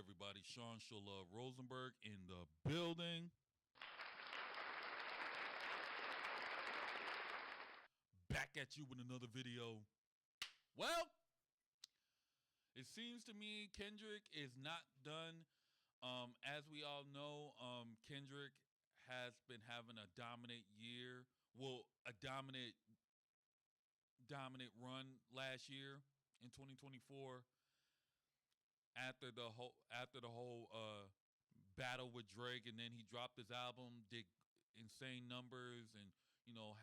everybody? Sean Shula Rosenberg in the building. Back at you with another video. Well, it seems to me Kendrick is not done. As we all know, Kendrick has been having a dominant year. Well, a dominant run last year in 2024. After the whole battle with Drake, and then he dropped his album, did insane numbers, and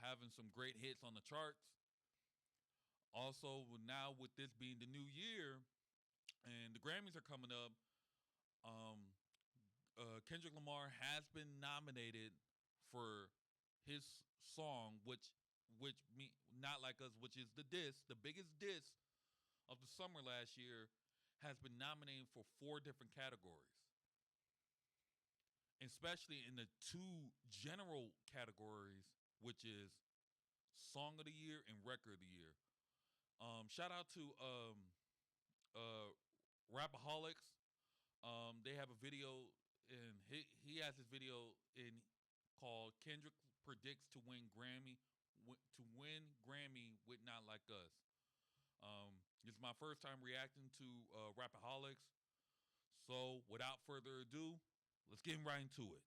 having some great hits on the charts. Also, now with this being the new year, and the Grammys are coming up, Kendrick Lamar has been nominated for his song, which me not like us, which is the biggest diss of the summer last year, has been nominated for 4 different categories, especially in the 2 general categories, which is Song of the Year and Record of the Year. Shout out to RapAHolicz. They have a video, and he has this video called "Kendrick Predicts to Win Grammy with Not Like Us." This is my first time reacting to RapAHolicz. So without further ado, let's get right into it.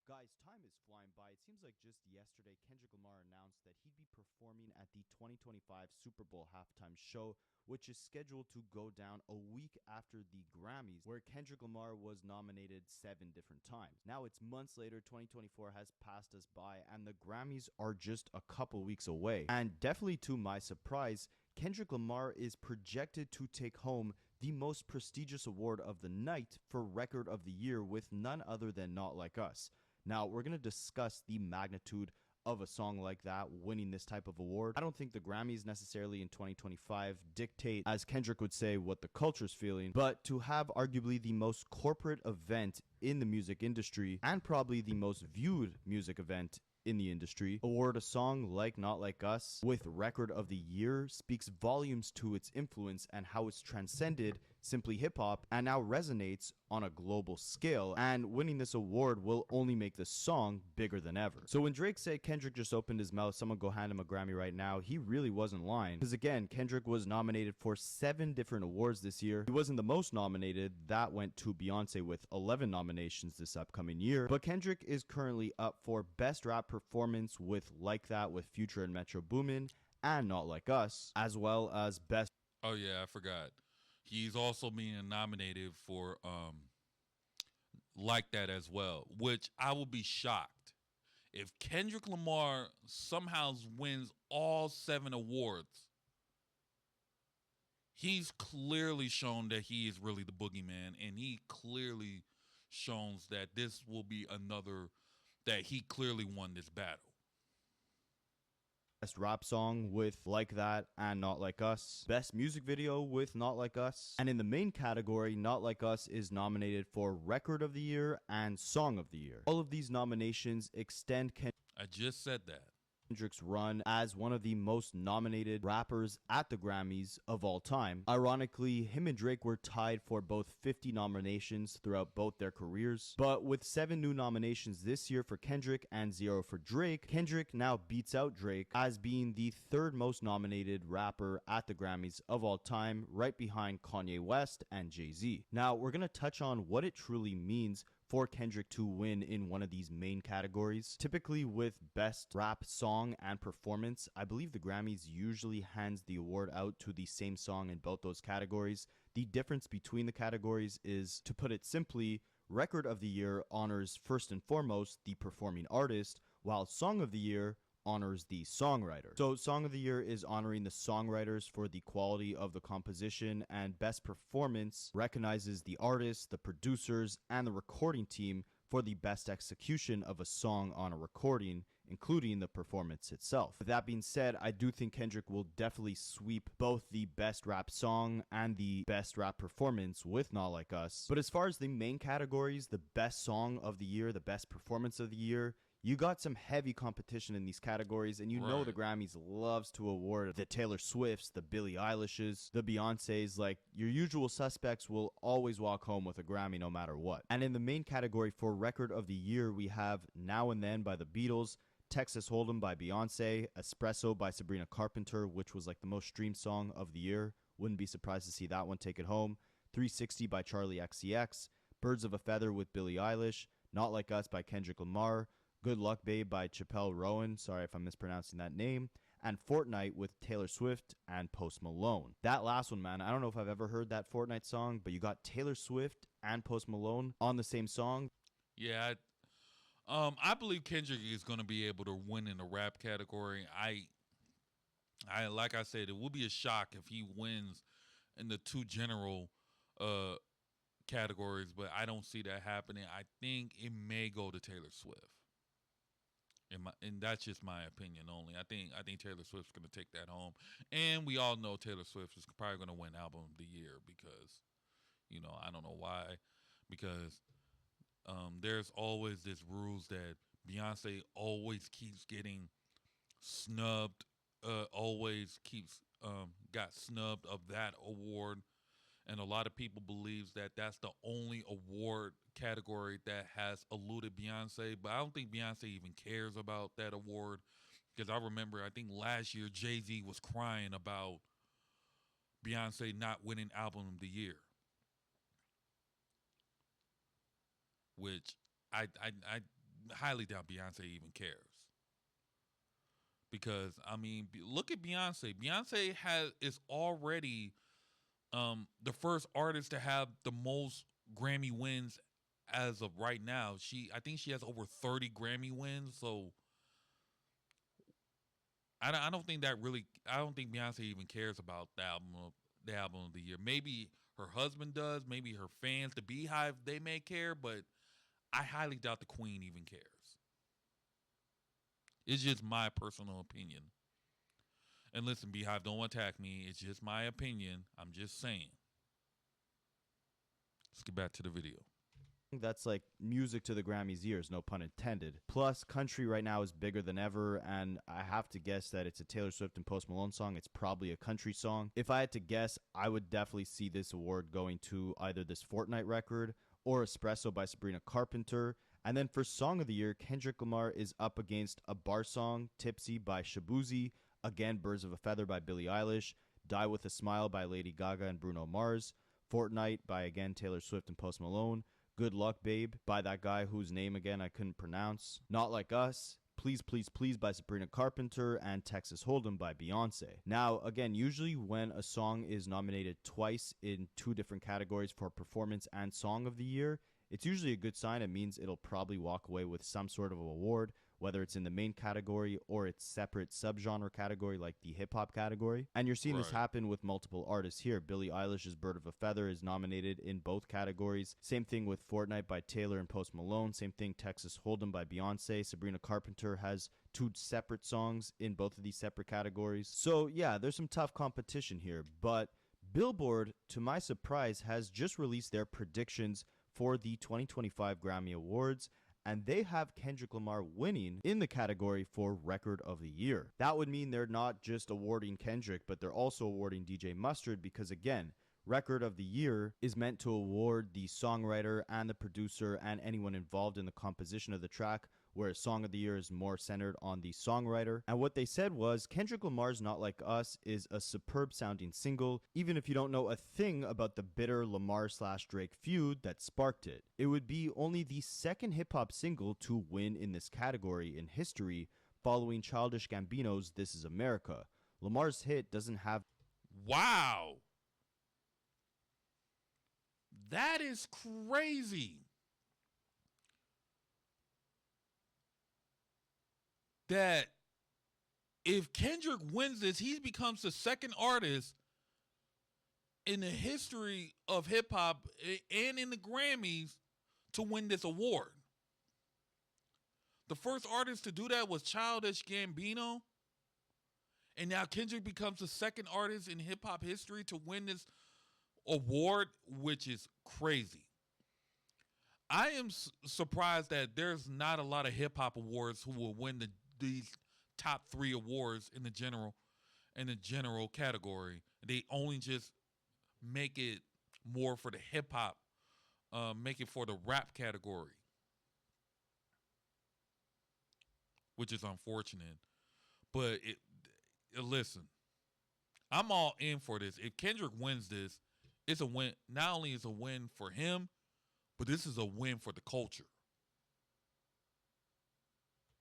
Guys, time is flying by. It seems like just yesterday, Kendrick Lamar announced that he'd be performing at the 2025 Super Bowl halftime show, which is scheduled to go down a week after the Grammys, where Kendrick Lamar was nominated 7 different times. Now it's months later, 2024 has passed us by, and the Grammys are just a couple weeks away. And definitely to my surprise, Kendrick Lamar is projected to take home the most prestigious award of the night for Record of the Year with none other than Not Like Us. Now, we're going to discuss the magnitude of a song like that winning this type of award. I don't think the Grammys necessarily in 2025 dictate, as Kendrick would say, what the culture's feeling, but to have arguably the most corporate event in the music industry and probably the most viewed music event in the industry award a song like Not Like Us with Record of the Year speaks volumes to its influence and how it's transcended simply hip-hop and now resonates on a global scale, and winning this award will only make the song bigger than ever. So when Drake said Kendrick just opened his mouth, someone go hand him a Grammy right now, he really wasn't lying, because again, Kendrick was nominated for 7 different awards this year. He wasn't the most nominated. That went to Beyonce with 11 nominations this upcoming year, but Kendrick is currently up for Best Rap Performance with Like That with Future and Metro Boomin, and Not Like Us, as well as Best... Oh yeah, I forgot. He's also being nominated for Like That as well, which I will be shocked if Kendrick Lamar somehow wins all 7 awards. He's clearly shown that he is really the boogeyman, and he clearly shows that this will be another, that he clearly won this battle. Best Rap Song with Like That and Not Like Us. Best Music Video with Not Like Us. And in the main category, Not Like Us is nominated for Record of the Year and Song of the Year. All of these nominations extend I just said that. Kendrick's run as one of the most nominated rappers at the Grammys of all time. Ironically, him and Drake were tied for both 50 nominations throughout both their careers. But with 7 new nominations this year for Kendrick and 0 for Drake, Kendrick now beats out Drake as being the 3rd most nominated rapper at the Grammys of all time, right behind Kanye West and Jay-Z. Now, we're going to touch on what it truly means for Kendrick to win in one of these main categories. Typically with Best Rap Song and Performance, I believe the Grammys usually hands the award out to the same song in both those categories. The difference between the categories is, to put it simply, Record of the Year honors first and foremost the performing artist, while Song of the Year honors the songwriter. So Song of the Year is honoring the songwriters for the quality of the composition, and Best Performance recognizes the artists, the producers, and the recording team for the best execution of a song on a recording, including the performance itself. With that being said, I do think Kendrick will definitely sweep both the Best Rap Song and the Best Rap Performance with Not Like Us. But as far as the main categories, the Best Song of the Year, the Best Performance of the Year, you got some heavy competition in these categories, and you know the Right. Grammys loves to award the Taylor Swifts, the Billie Eilishes, the Beyoncés. Like, your usual suspects will always walk home with a Grammy no matter what. And in the main category for Record of the Year, we have Now and Then by the Beatles, Texas Hold'em by Beyonce, Espresso by Sabrina Carpenter, which was like the most streamed song of the year. Wouldn't be surprised to see that one take it home. 360 by Charlie XCX, Birds of a Feather with Billie Eilish, Not Like Us by Kendrick Lamar, Good Luck Babe by Chappelle Rowan, sorry if I'm mispronouncing that name, and Fortnite with Taylor Swift and Post Malone. That last one, man, I don't know if I've ever heard that Fortnite song, but you got Taylor Swift and Post Malone on the same song. Yeah. I believe Kendrick is going to be able to win in the rap category. Like I said, it will be a shock if he wins in the two general uh categories, but I don't see that happening. I think it may go to Taylor Swift. And that's just my opinion only. I think Taylor Swift's gonna take that home, and we all know Taylor Swift is probably gonna win Album of the Year because, I don't know why, because there's always this rules that Beyonce always keeps getting snubbed, always keeps got snubbed of that award, and a lot of people believes that that's the only award category that has eluded Beyonce. But I don't think Beyonce even cares about that award because I remember I think last year Jay-Z was crying about Beyonce not winning Album of the Year, which I highly doubt Beyonce even cares. Because I mean, look at Beyonce. Beyonce is already the first artist to have the most Grammy wins as of right now. I think she has over 30 Grammy wins. So I don't think that really. I don't think Beyonce even cares about the album of the year. Maybe her husband does. Maybe her fans, the Beehive, they may care, but I highly doubt the Queen even cares. It's just my personal opinion. And listen, Beehive, don't attack me. It's just my opinion. I'm just saying. Let's get back to the video. That's like music to the Grammys ears, no pun intended. Plus, country right now is bigger than ever, and I have to guess that it's a Taylor Swift and Post Malone song. It's probably a country song. If I had to guess, I would definitely see this award going to either this Fortnite record or Espresso by Sabrina Carpenter. And then for Song of the Year, Kendrick Lamar is up against a bar song, Tipsy by Shabuzi, again, Birds of a Feather by Billie Eilish, Die With a Smile by Lady Gaga and Bruno Mars, Fortnite by, again, Taylor Swift and Post Malone, Good Luck Babe by that guy whose name again I couldn't pronounce, Not Like Us, Please Please Please by Sabrina Carpenter, and Texas Hold'em by Beyonce. Now, again, usually when a song is nominated twice in two different categories for performance and song of the year, it's usually a good sign. It means it'll probably walk away with some sort of award, whether it's in the main category or its separate subgenre category like the hip-hop category. And you're seeing this Right. happen with multiple artists here. Billie Eilish's Bird of a Feather is nominated in both categories. Same thing with Fortnite by Taylor and Post Malone. Same thing, Texas Hold'em by Beyonce. Sabrina Carpenter has two separate songs in both of these separate categories. So yeah, there's some tough competition here. But Billboard, to my surprise, has just released their predictions for the 2025 Grammy Awards, and they have Kendrick Lamar winning in the category for Record of the Year. That would mean they're not just awarding Kendrick, but they're also awarding DJ Mustard because, again, Record of the Year is meant to award the songwriter and the producer and anyone involved in the composition of the track, whereas Song of the Year is more centered on the songwriter. And what they said was Kendrick Lamar's Not Like Us is a superb sounding single, even if you don't know a thing about the bitter Lamar/Drake feud that sparked it. It would be only the second hip-hop single to win in this category in history, following Childish Gambino's This Is America. Lamar's hit doesn't have... Wow. That is crazy. That if Kendrick wins this, he becomes the second artist in the history of hip hop and in the Grammys to win this award. The first artist to do that was Childish Gambino. And now Kendrick becomes the second artist in hip hop history to win this award, which is crazy. I am surprised that there's not a lot of hip hop awards who will win these top 3 awards in the general category. They only just make it more for the hip hop, make it for the rap category, which is unfortunate. But listen, I'm all in for this. If Kendrick wins this, it's a win. Not only is it a win for him, but this is a win for the culture.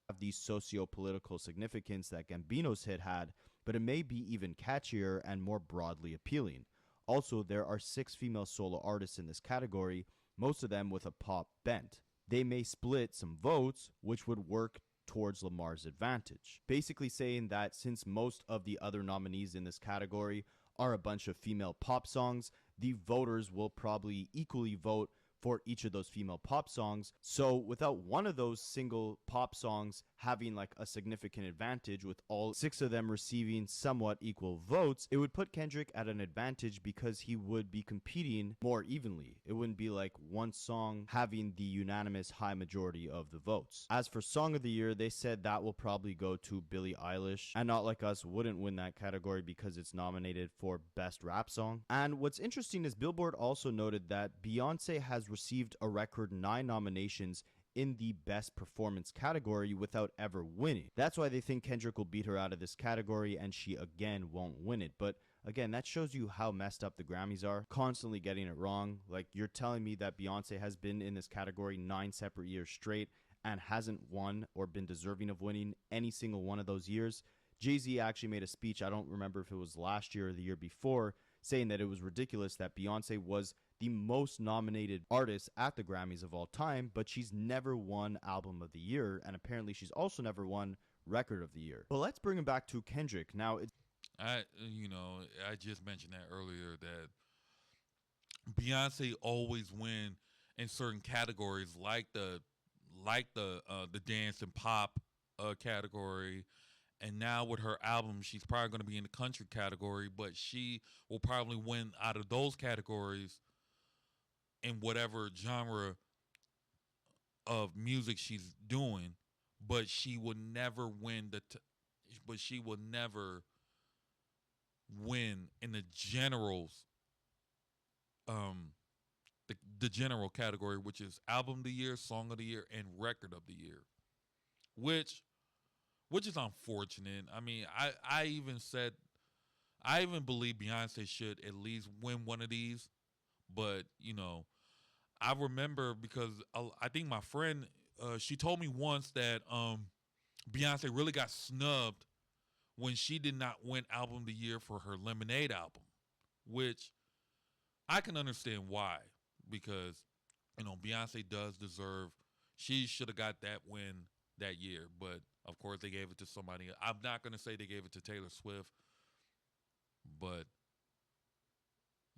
Have the socio-political significance that Gambino's hit had, but it may be even catchier and more broadly appealing. Also, there are 6 female solo artists in this category, most of them with a pop bent. They may split some votes, which would work towards Lamar's advantage. Basically saying that since most of the other nominees in this category are a bunch of female pop songs, the voters will probably equally vote for each of those female pop songs. So without one of those single pop songs having like a significant advantage, with all 6 of them receiving somewhat equal votes, it would put Kendrick at an advantage because he would be competing more evenly. It wouldn't be like one song having the unanimous high majority of the votes. As for Song of the Year, they said that will probably go to Billie Eilish, and Not Like Us wouldn't win that category because it's nominated for Best Rap Song. And what's interesting is Billboard also noted that Beyonce has received a record 9 nominations in the Best Performance category without ever winning. That's why they think Kendrick will beat her out of this category and she again won't win it. But again, that shows you how messed up the Grammys are, constantly getting it wrong. Like, you're telling me that Beyonce has been in this category 9 separate years straight and hasn't won or been deserving of winning any single one of those years. Jay-Z actually made a speech, I don't remember if it was last year or the year before, saying that it was ridiculous that Beyonce was the most nominated artist at the Grammys of all time, but she's never won Album of the Year, and apparently she's also never won Record of the Year. But let's bring him back to Kendrick. Now, I just mentioned that earlier, that Beyonce always win in certain categories, like the dance and pop category. And now with her album, she's probably going to be in the country category, but she will probably win out of those categories in whatever genre of music she's doing. But she will never win but she will never win in the generals, the general category, which is Album of the Year, Song of the Year, and Record of the Year, which is unfortunate. I mean, I even believe Beyonce should at least win one of these. But, I remember because I think my friend, she told me once that Beyonce really got snubbed when she did not win Album of the Year for her Lemonade album, which I can understand why, because, Beyonce does deserve, she should have got that win that year. But of course they gave it to somebody. I'm not going to say they gave it to Taylor Swift, but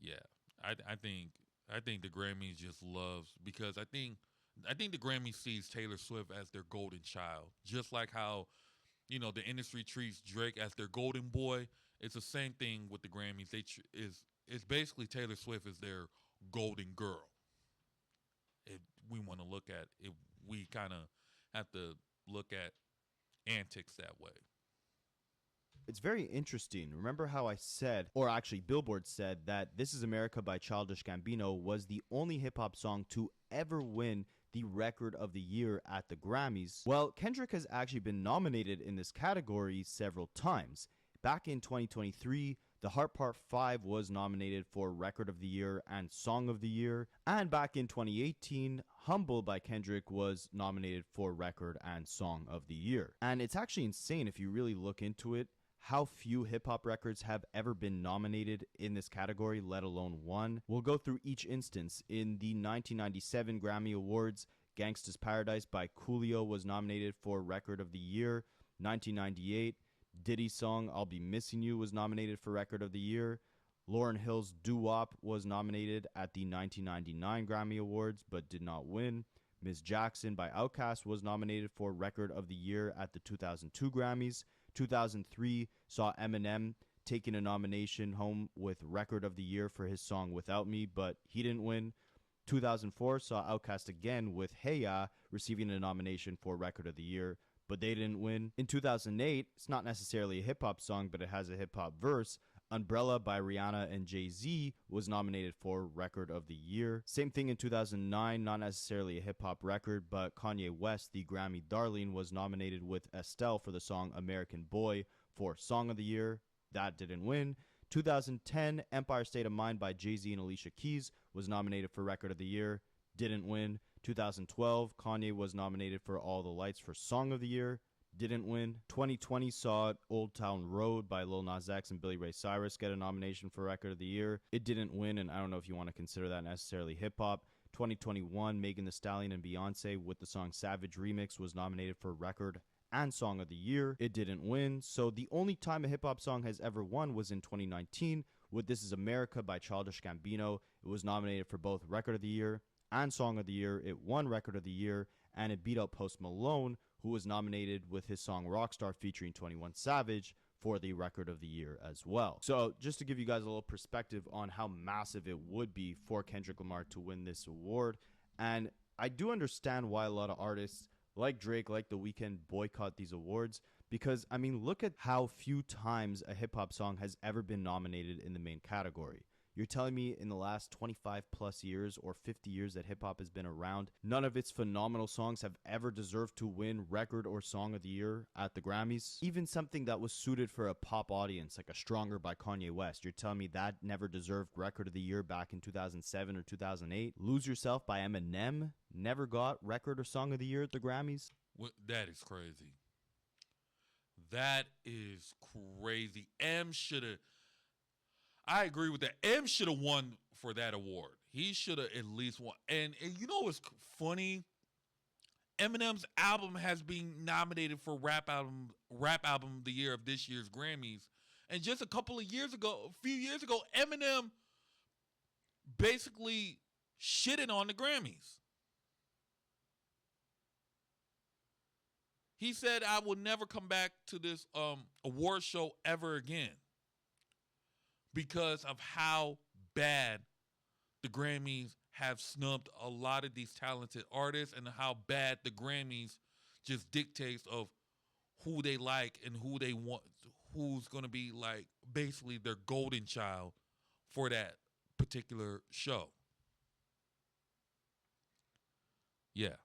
yeah, I think the Grammys just loves, because I think the Grammy sees Taylor Swift as their golden child, just like how the industry treats Drake as their golden boy. It's the same thing with the Grammys. It's basically Taylor Swift is their golden girl. If we want to look at it, we kind of have to look at antics that way. it's very interesting. Remember how I said, or actually Billboard said, that This Is America by Childish Gambino was the only hip-hop song to ever win the Record of the Year at the Grammys? Well, Kendrick has actually been nominated in this category several times. Back in 2023, The Heart Part 5 was nominated for Record of the Year and Song of the Year. And back in 2018, Humble by Kendrick was nominated for Record and Song of the Year. And it's actually insane if you really look into it, how few hip-hop records have ever been nominated in this category, let alone won. We'll go through each instance. In the 1997 Grammy Awards, Gangsta's Paradise by Coolio was nominated for Record of the Year. 1998, Diddy's song I'll Be Missing You was nominated for Record of the Year. Lauryn Hill's Doo Wop was nominated at the 1999 Grammy Awards but did not win. Miss Jackson by Outkast was nominated for Record of the Year at the 2002 Grammys. 2003 saw Eminem taking a nomination home with Record of the Year for his song Without Me, but he didn't win. 2004 saw Outkast again with Hey Ya receiving a nomination for Record of the Year, but they didn't win. In 2008, it's not necessarily a hip-hop song, but it has a hip-hop verse. Umbrella by Rihanna and Jay-Z was nominated for Record of the Year. Same thing in 2009, not necessarily a hip-hop record, but Kanye West, the Grammy darling, was nominated with Estelle for the song American Boy for Song of the Year. That didn't win. 2010, Empire State of Mind by Jay-Z and Alicia Keys was nominated for Record of the Year. Didn't win. 2012, Kanye was nominated for All the Lights for Song of the Year. Didn't win. 2020 saw Old Town Road by Lil Nas X and Billy Ray Cyrus get a nomination for Record of the Year. It didn't win, and I don't know if you want to consider that necessarily hip-hop. 2021, Megan Thee Stallion and Beyonce with the song Savage Remix was nominated for Record and Song of the Year. It didn't win. So the only time a hip-hop song has ever won was in 2019 with This Is America by Childish Gambino. It was nominated for both Record of the Year and Song of the Year. It won Record of the Year, and it beat out Post Malone, who was nominated with his song Rockstar featuring 21 Savage for the Record of the Year as well. So just to give you guys a little perspective on how massive it would be for Kendrick Lamar to win this award. And I do understand why a lot of artists like Drake, like The Weeknd, boycott these awards, because, I mean, look at how few times a hip-hop song has ever been nominated in the main category. You're telling me in the last 25 plus years or 50 years that hip-hop has been around, none of its phenomenal songs have ever deserved to win Record or Song of the Year at the Grammys? Even something that was suited for a pop audience, like a Stronger by Kanye West, you're telling me that never deserved Record of the Year back in 2007 or 2008? Lose Yourself by Eminem never got Record or Song of the Year at the Grammys? That is crazy. That is crazy. M should have. I agree with that. M should have won for that award. He should have at least won. And you know what's funny? Eminem's album has been nominated for rap album of the year of this year's Grammys. And just a few years ago, Eminem basically shitted on the Grammys. He said, I will never come back to this award show ever again because of how bad the Grammys have snubbed a lot of these talented artists and how bad the Grammys just dictates of who they like and who they want, who's going to be like basically their golden child for that particular show. Yeah.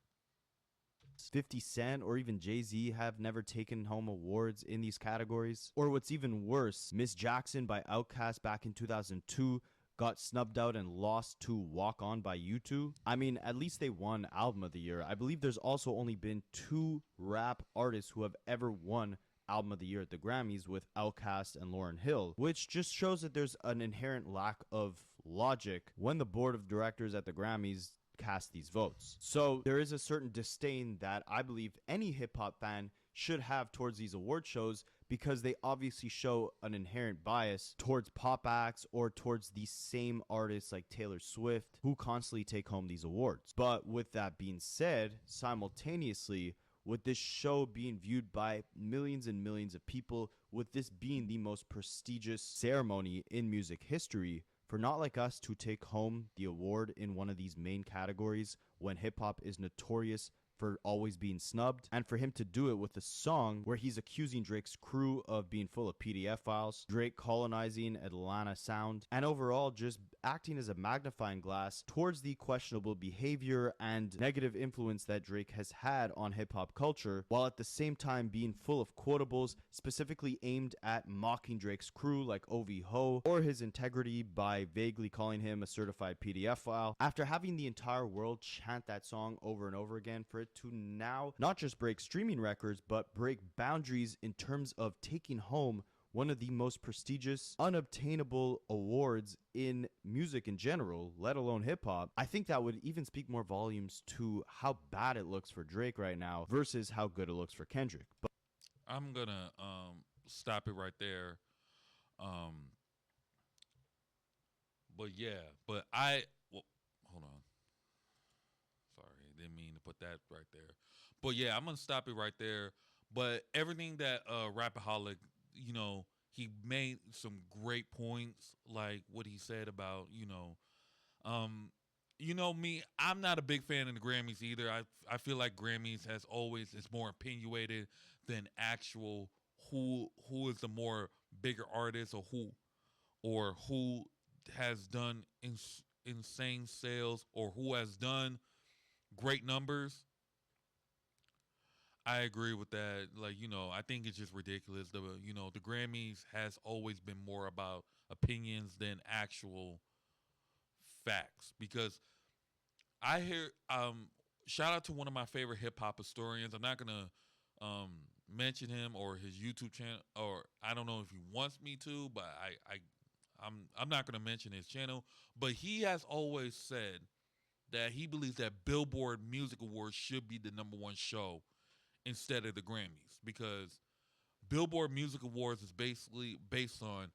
50 Cent or even Jay-Z have never taken home awards in these categories. Or what's even worse, Miss Jackson by Outkast back in 2002 got snubbed out and lost to Walk On by U2. I mean, at least they won Album of the Year. I believe there's also only been 2 rap artists who have ever won Album of the Year at the Grammys with Outkast and Lauryn Hill, which just shows that there's an inherent lack of logic when the board of directors at the Grammys cast these votes. So there is a certain disdain that I believe any hip-hop fan should have towards these award shows because they obviously show an inherent bias towards pop acts or towards these same artists like Taylor Swift who constantly take home these awards. But with that being said, simultaneously, with this show being viewed by millions and millions of people, with this being the most prestigious ceremony in music history, for Not Like Us to take home the award in one of these main categories when hip-hop is notorious for always being snubbed, and for him to do it with a song where he's accusing Drake's crew of being full of PDF files, Drake colonizing Atlanta sound, and overall just acting as a magnifying glass towards the questionable behavior and negative influence that Drake has had on hip-hop culture, while at the same time being full of quotables specifically aimed at mocking Drake's crew like OV-Ho, or his integrity by vaguely calling him a certified PDF file. After having the entire world chant that song over and over again, for it to now not just break streaming records, but break boundaries in terms of taking home one of the most prestigious, unobtainable awards in music in general, let alone hip-hop, I think that would even speak more volumes to how bad it looks for Drake right now versus how good it looks for Kendrick. But I'm going to stop it right there. Hold on. Sorry, didn't mean to put that right there. But yeah, I'm going to stop it right there. But everything that RapAHolicz, he made some great points, like what he said about, you know me, I'm not a big fan of the Grammys either. I feel like Grammys has always is more opinionated than actual who is the more bigger artist or who has done insane sales or who has done great numbers. I agree with that. Like, I think it's just ridiculous. The Grammys has always been more about opinions than actual facts because I hear shout out to one of my favorite hip hop historians. I'm not gonna mention him or his YouTube channel, or I don't know if he wants me to, but I'm not gonna mention his channel. But he has always said that he believes that Billboard Music Awards should be the number one show instead of the Grammys because Billboard Music Awards is basically based on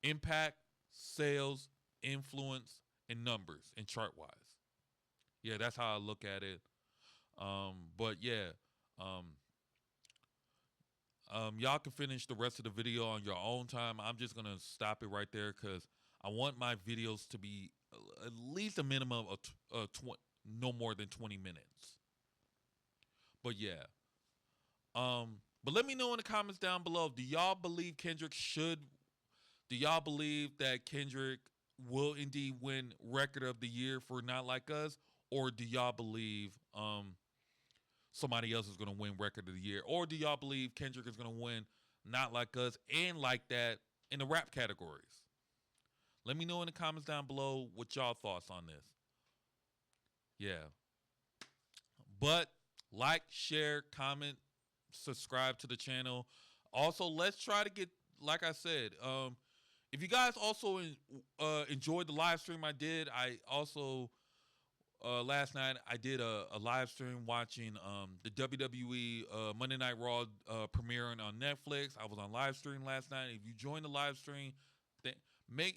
impact, sales, influence, and numbers and chart wise. Yeah, that's how I look at it. But yeah, um, y'all can finish the rest of the video on your own time. I'm just gonna stop it right there because I want my videos to be at least a minimum of no more than 20 minutes. But yeah, but let me know in the comments down below. Do y'all believe Kendrick should? Do y'all believe that Kendrick will indeed win Record of the Year for Not Like Us, or do y'all believe somebody else is going to win Record of the Year, or do y'all believe Kendrick is going to win Not Like Us and Like That in the rap categories? Let me know in the comments down below what y'all thoughts on this. Yeah, but like, share, comment, subscribe to the channel. Also, let's try to get, like I said, if you guys also enjoyed the live stream I did, I also last night I did a live stream watching the WWE Monday Night Raw premiering on Netflix. I was on live stream last night. If you joined the live stream, th- make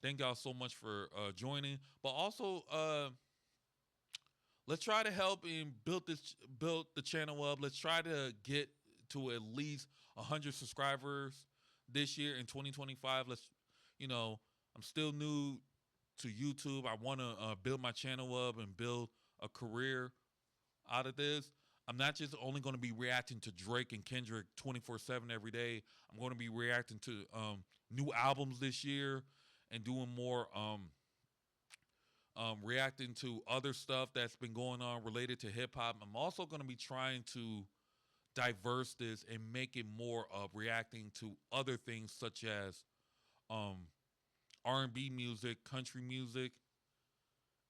thank y'all so much for joining. But also, let's try to help and build the channel up. Let's try to get to at least 100 subscribers this year in 2025. I'm still new to YouTube. I want to build my channel up and build a career out of this. I'm not just only going to be reacting to Drake and Kendrick 24/7 every day. I'm going to be reacting to new albums this year and doing more reacting to other stuff that's been going on related to hip hop. I'm also going to be trying to diverse this and make it more of reacting to other things such as um, R&B music, country music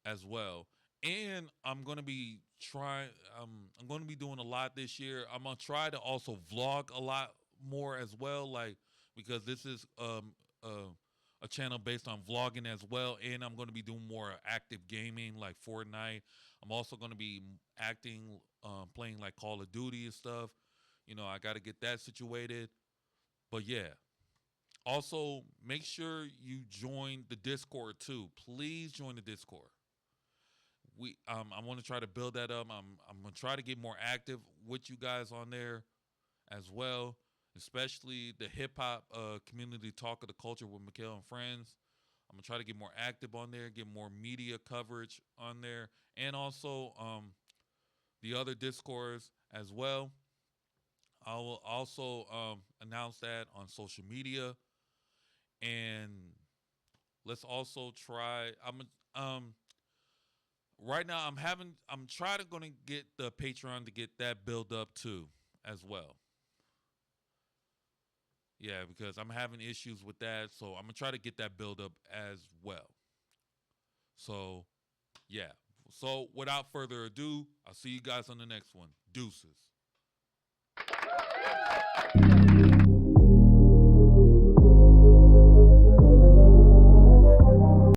as well. And I'm going to be trying I'm going to be doing a lot this year. I'm going to try to also vlog a lot more as well, like, because this is a channel based on vlogging as well, and I'm going to be doing more active gaming like Fortnite. I'm also going to be acting playing like Call of Duty and stuff. I got to get that situated. But yeah, also make sure you join the Discord too. Please join the Discord. I want to try to build that up. I'm gonna try to get more active with you guys on there as well, especially the hip hop community talk of the culture with Mikhail and friends. I'm gonna try to get more active on there, get more media coverage on there, and also the other discords as well. I will also announce that on social media, and let's also try. Right now I'm trying to gonna get the Patreon to get that build up too as well. Yeah, because I'm having issues with that, so I'm gonna try to get that build up as well. So yeah. So without further ado, I'll see you guys on the next one. Deuces.